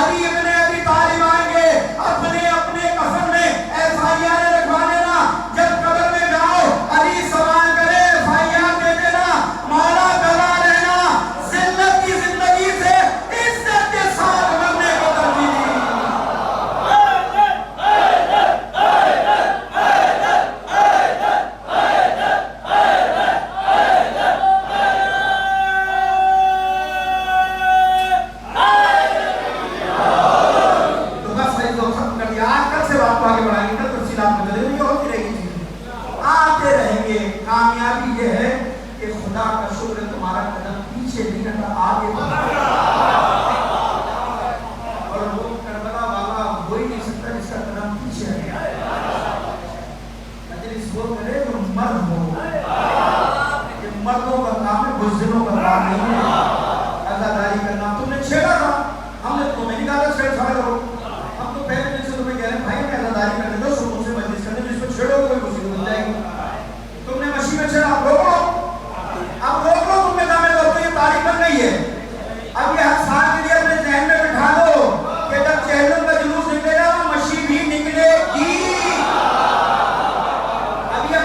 علی ابن ابی طالب آئیں گے. اپنے اپنے کفن میں FIR رکھوا لینا. جب قبر میں جاؤ علی سوال کرے FIR دے دینا, مولا گواہ رہنا, ذلت کی زندگی سے عزت کے ساتھ مرنے کو ترجیح دی. تو بس صحیح تو ختم کر دیا. آج کل سے بات کو آگے بڑھائیں گے, کل تفصیلات میں چلیں گے, یہ ہوتی رہے گی چیزیں آتے رہیں گے. کامیابی یہ ہے کہ خدا کا شکر ہے تمہارا قدم پیچھے نہیں رہتا, آگے بڑھتا. اور وہ کربلا والا ہو ہی نہیں سکتا جس کا قدم پیچھے ہے. مجلس وہ کرے جو مرد ہو. یہ مردوں کا کام ہے, بزدلوں کا کام نہیں ہے. عزاداری کرنا تم نے چھیڑا تھا, ہم نے تمہیں نہیں کہا چھیڑ چھاڑ کرو. ہم تو پہلے دن سے تمہیں کہہ رہے ہیں بھائی میں عزاداری کرنے دو, شروع سے مجلس کرنے, جس کو چھیڑو گے کوئی مصیبت بن جائے گی. تم نے مشین میں چھیڑا, اب روک لو, اب روک لو. تم نے کہا میں تو یہ تاریخ بن گئی ہے. اب یہ ہر سال کے لیے اپنے ذہن میں بٹھا دو کہ جب چہلم کا جلوس نکلے گا وہ مشین بھی نکلے گی. اب یہ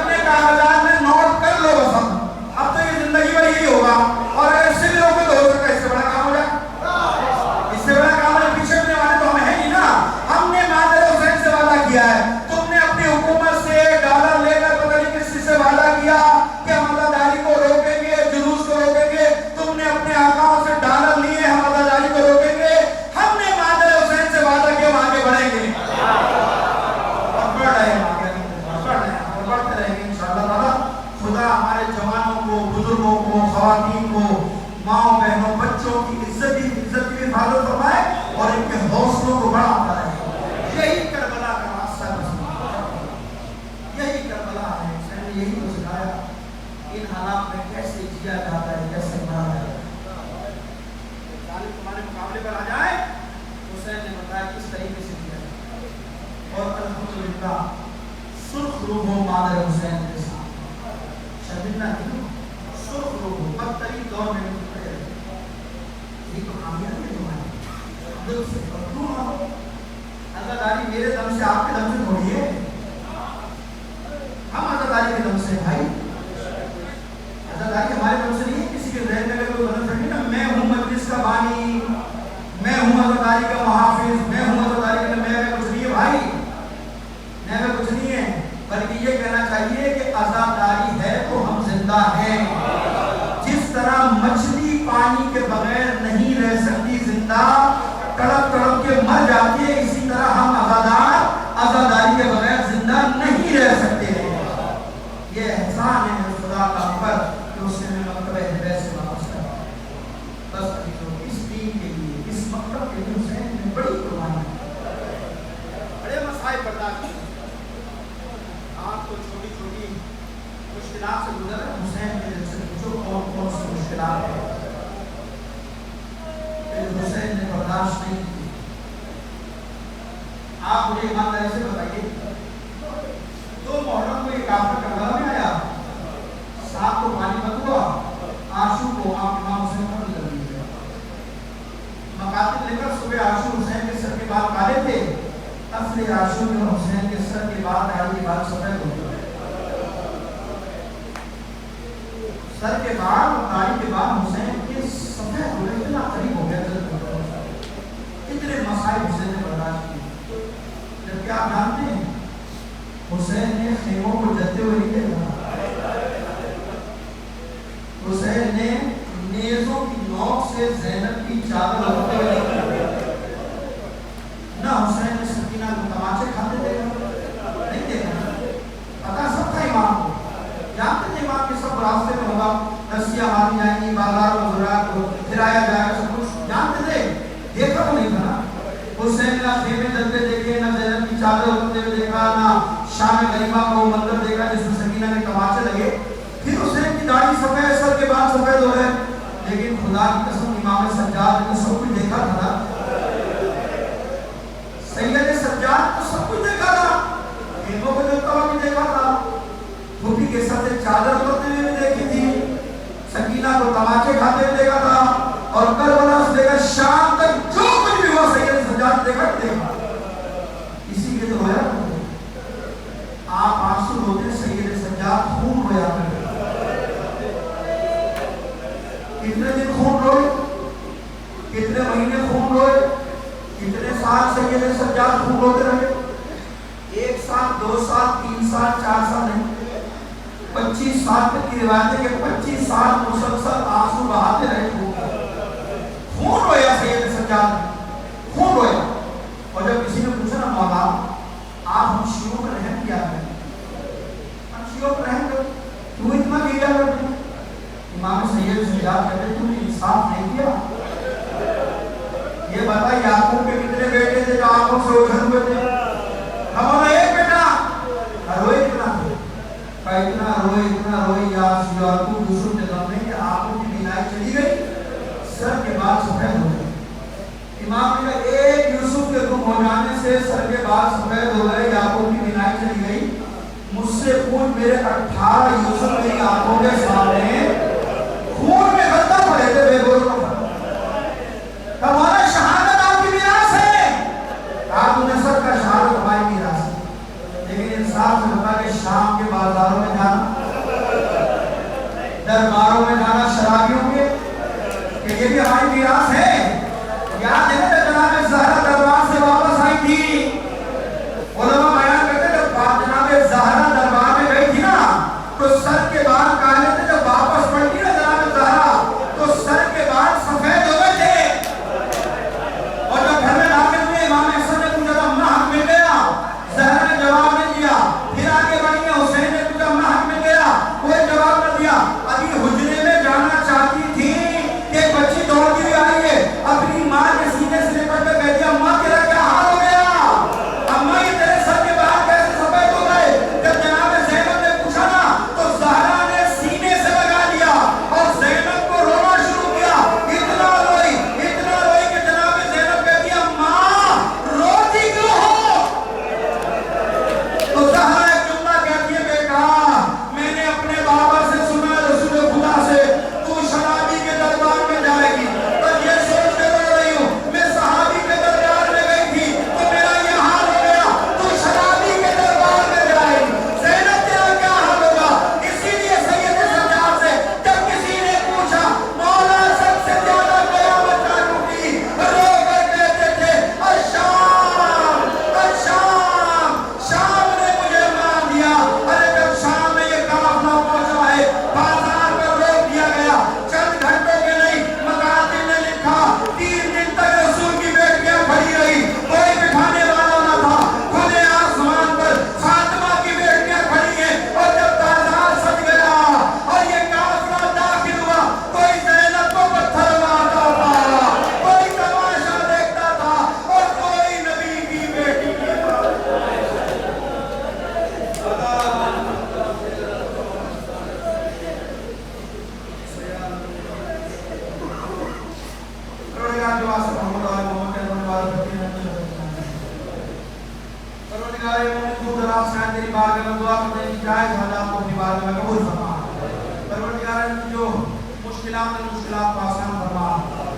نے یہی تو سکھایا ان حالات میں کیسے جیا جاتا ہے، کیسے مرا جاتا ہے۔ ظالم تمہارے مقابلے پر آ جائے، حسین نے بتایا کس طریقے سے کیا جائے۔ اور الحمدللہ سرخ روح ہو مادر حسین کے ساتھ، شرمندہ نہیں، سرخ روح ہو، بدترین دور میں کھڑے رہے۔ یہ تو کامیابی ہے تمہاری، دل سے بدلو نہ ہو۔ عزاداری میرے دم سے آپ کے دم سے تھوڑی ہے، ہم عزاداری کے دم سے بھائی، عزاداری ہمارے دم سے نہیں ہے۔ کسی کے ذہن میں اگر کوئی غلط فہمی نا، میں ہوں مجلس کا بانی، میں ہوں عزاداری کا محافظ، میں ہوں عزاداری کا، میں کچھ نہیں ہے بھائی، میں کچھ نہیں ہے، بلکہ یہ کہنا چاہیے کہ عزاداری ہے تو ہم زندہ ہیں۔ جس طرح مچھلی پانی کے بغیر نہیں رہ سکتی، زندہ تڑپ تڑپ کے مر جاتی ہے، اسی طرح ہم عزاداری کے بغیر زندہ نہیں رہ سکتے ہیں۔ یہ احسان ہے خدا کا ہم پر کہ اس نے ہمیں مکتبہ ہدایت سے واپس کرا۔ بس اس دین کے لیے، اس مکتب کے لیے حسین نے بڑی قربانی دی، بڑے مسائل برداشت کیے۔ آپ کو چھوٹی چھوٹی مشکلات سے گزر رہے، حسین کے دل سے پوچھو کون کون سی مشکلات ہیں کہ حسین نے برداشت نہیں کی۔ آپ مجھے ایمانداری سے بتائیے، 2 محرم کو یہ کافر کربلا میں آیا، 7 کو پانی بند ہوا، عاشور کو آپ امام حسین قتل کر دیا۔ مقاتل لے کر صبح عاشور حسین کے سر کے بال کالے تھے، اصل عاشور میں حسین کے سر کے بال داڑھی کے بال سفید ہو گئے۔ سر کے بال اور داڑھی کے بال حسین کے سفید ہو گئے، اتنا قریب ہو گیا جلد اتنے مسائل حسین نے برداشت کیے۔ جبکہ آپ جانتے ہیں حسین نے خیموں کو جلتے ہوئے نہیں دیکھا، حسین نے نیزوں کی نوک سے زینب کی چادر اڑتے ہوئے نہ حسین نے سکینہ کو تماچے کھاتے دیکھا، نہیں دیکھا۔ پتا سب تھا امام کو، جانتے تھے امام کے سب راستے میں ہوگا، رسیاں ماری جائیں گی، بازار میں زراعت کو پھرایا جائے گا، سب کچھ جانتے تھے، دیکھا تو نہیں تھا۔ حسین نے خیمے جلتے دیکھے، نہ زینب کی چادر اڑتے ہوئے دیکھا، نہ شام غریبہ کو منظر دیکھا جس میں سکینہ کے تماچے لگے۔ پھر حسین کی داڑھی سفید، سر کے بال سفید ہو گئے، لیکن خدا کی قسم امام سجاد نے سب کچھ دیکھا تھا، سید سجاد تو سب کچھ دیکھا تھا، خیموں کو جلتا ہوا بھی دیکھا تھا، پھوپھی کے سر سے چادر اڑتے ہوئے بھی دیکھی تھی، سکینہ کو تماچے کھاتے ہوئے دیکھا تھا، اور کربلا سے لے کر شام تک جو کچھ بھی ہوا سید سجاد دیکھا دیکھا۔ اسی لیے تو رویا کرتے آپ، آنسو روتے، سید سجاد خون رویا کرتے۔ کتنے دن خون روئے، کتنے مہینے خون روئے، کتنے سال سید سجاد خون روتے رہے، 1 سال 2 سال 3 سال 4 سال نہیں، 25 سال تک کی روایت ہے کہ 25 سال مسلسل آنسو بہاتے رہے، خون رویا سید سجاد نے، خون رویا۔ اور جب کسی نے پوچھا نا مولا آپ ہم شیعوں کا رحم کیا ہے، ہم شیعوں کا رحم کر تو اتنا کیا کرتے، امام سید سجاد کہتے تم نے انصاف نہیں کیا۔ یہ بتا یعقوب کے کتنے بیٹے تھے جو آنکھوں سے اوجھل ہوئے تھے، ہمارا ایک بیٹا، روئے کتنا تھے، اتنا روئے یعقوب یوسف کے غم میں کہ آنکھوں کی بینائی چلی گئی، سر کے بال سفید ہو گئے۔ امام نے کہا ایک یوسف کے گم ہو جانے سے سر کے بال سفید ہو گئے، یعقوب کی بینائی چلی گئی، مجھ سے پوچھ میرے 18 یوسف میری آنکھوں کے سامنے خون میں غلطہ پڑے تھے، بے گور کو ہمارا شہادت آپ کی میراث ہے، آپ نصر کا شہادت ہماری میراث ہے۔ لیکن انصاف سے بتا کہ شام کے بازاروں میں جانا، درباروں میں جانا شرابیوں کے، کہ یہ بھی ہماری میراث ہے۔ یاد ہے نا جناب زہرا دربار سے واپس آئی تھی، علماء بیان کرتے جب جناب زہرا دربار میں گئی تھی نا تو سر کے بال کالے تھے، جب واپس پلٹی نا جناب زہرا تو سر کے بال سفید ہو گئے تھے، اور جب گھر میں داخل ہوئے امام حسن نے پوچھا تھا اماں حق مل گیا، زہرا نے جواب نہیں دیا، پھر آگے بڑھی ہے حسین نے پوچھا اماں حق مل گیا، کوئی جواب نہ دیا، ابھی حجرے میں جانا چاہتی تھی کہ بچی دوڑتی ہوئی آئی ہے، میں دعا کرتے ہیں کہ جائز حاجات کو اپنی بارگاہ میں قبول فرما. پروردگار جو مشکلات کو آسان فرما.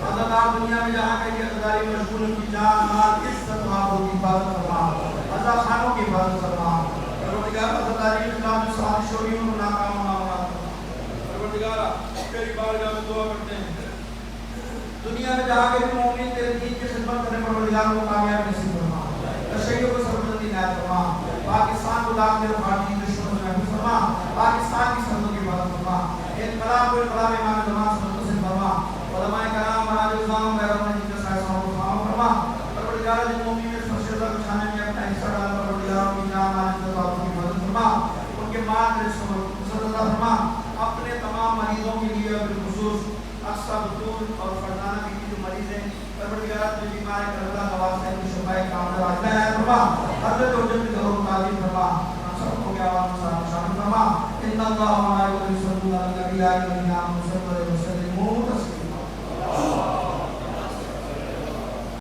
حضرت آپ دنیا میں جہاں کے لیے اقتداری مشغول ان کی جان مال عزت و آبرو کی حفاظت فرما. حضرت خانوں کی حفاظت فرما. پروردگار حضرت علی اسلام جو سازش ہو رہی ان کو ناکام و نامراد فرما. پروردگار تیری بارگاہ میں دعا کرتے ہیں دنیا میں جہاں کے بھی مومن تیرے دین کی خدمت کرنے پروردگار کو کامیابی نصیب فرما. تشیعوں کو سربلندی عنایت فرما. پاکستان کو داخل و خارجی دشمنوں سے محفوظ فرما. پاکستان کی سرحدوں کی حفاظت فرما. انقلاب کو انقلاب امام زمان سے متصل فرما. علماء کرام مراجع نظام بیرون جن کے سائے صاحب کو خام فرما. پروردگار جن مومن میں فرشتہ بچھانے میں اپنا حصہ ڈال پروردگار کی جان مال عزت و آبرو کی حفاظت فرما. ان کے مال رزق و مسدد فرما. اپنے تمام مریضوں کے لیے بالخصوص اقصا بطول اور فرزانہ کی جو مریض ہیں پروردگار جو بیمار کربلا نواز ہیں کی شفاء کاملہ عاجلہ ہے فرما. حضرت حجت کی ظہور تعظیم فرما. ہم سب کو کے آواز میں شامل فرما. ان اللہ و ملائکتہ یصلون علی النبی یا ایھا الذین آمنوا